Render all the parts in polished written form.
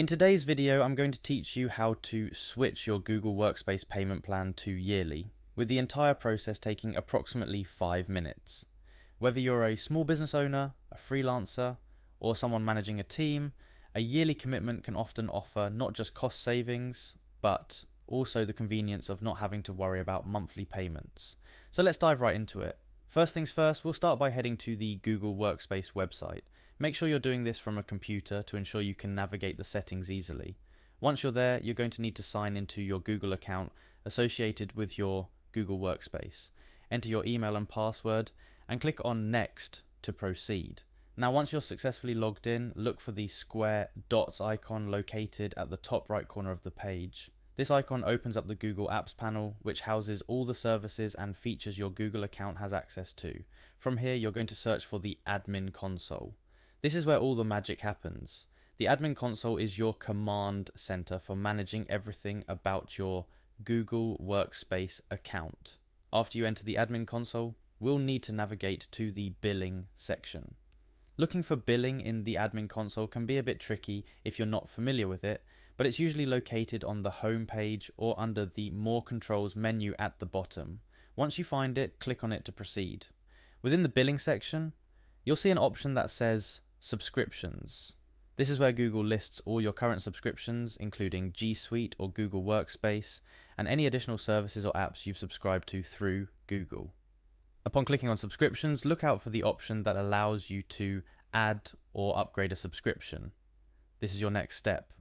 In today's video, I'm going to teach you how to switch your Google Workspace payment plan to yearly, with the entire process taking approximately 5 minutes. Whether you're a small business owner, a freelancer, or someone managing a team, a yearly commitment can often offer not just cost savings, but also the convenience of not having to worry about monthly payments. So let's dive right into it. First things first, we'll start by heading to the Google Workspace website. Make sure you're doing this from a computer to ensure you can navigate the settings easily. Once you're there, you're going to need to sign into your Google account associated with your Google Workspace. Enter your email and password and click on Next to proceed. Now, once you're successfully logged in, look for the square dots icon located at the top right corner of the page. This icon opens up the Google Apps panel, which houses all the services and features your Google account has access to. From here, you're going to search for the Admin Console. This is where all the magic happens. The Admin Console is your command center for managing everything about your Google Workspace account. After you enter the Admin Console, we'll need to navigate to the Billing section. Looking for billing in the Admin Console can be a bit tricky if you're not familiar with it, but it's usually located on the home page or under the More Controls menu at the bottom. Once you find it, click on it to proceed. Within the billing section, you'll see an option that says Subscriptions. This is where Google lists all your current subscriptions, including G Suite or Google Workspace, and any additional services or apps you've subscribed to through Google. Upon clicking on subscriptions, look out for the option that allows you to add or upgrade a subscription. This is your next step.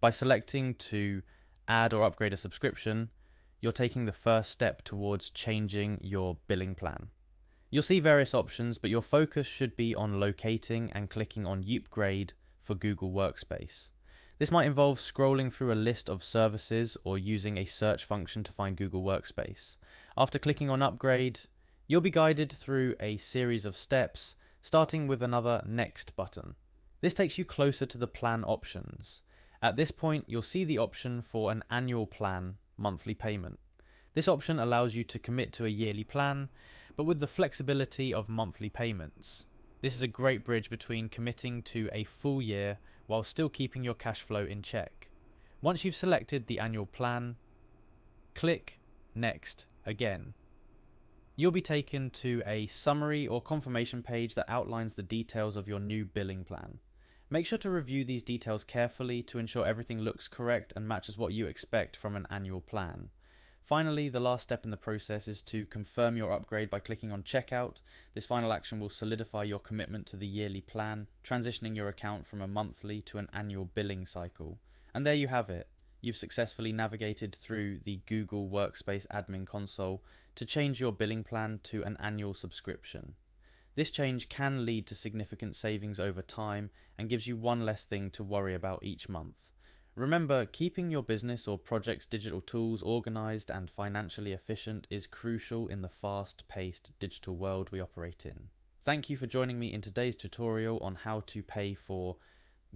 By selecting to add or upgrade a subscription, you're taking the first step towards changing your billing plan. You'll see various options, but your focus should be on locating and clicking on Upgrade for Google Workspace. This might involve scrolling through a list of services or using a search function to find Google Workspace. After clicking on Upgrade, you'll be guided through a series of steps, starting with another Next button. This takes you closer to the plan options. At this point, you'll see the option for an annual plan monthly payment. This option allows you to commit to a yearly plan, but with the flexibility of monthly payments. This is a great bridge between committing to a full year while still keeping your cash flow in check. Once you've selected the annual plan, click Next again. You'll be taken to a summary or confirmation page that outlines the details of your new billing plan. Make sure to review these details carefully to ensure everything looks correct and matches what you expect from an annual plan. Finally, the last step in the process is to confirm your upgrade by clicking on Checkout. This final action will solidify your commitment to the yearly plan, transitioning your account from a monthly to an annual billing cycle. And there you have it. You've successfully navigated through the Google Workspace Admin Console to change your billing plan to an annual subscription. This change can lead to significant savings over time and gives you one less thing to worry about each month. Remember, keeping your business or project's digital tools organized and financially efficient is crucial in the fast-paced digital world we operate in. Thank you for joining me in today's tutorial on how to pay for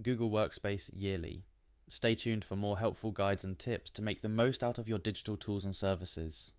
Google Workspace yearly. Stay tuned for more helpful guides and tips to make the most out of your digital tools and services.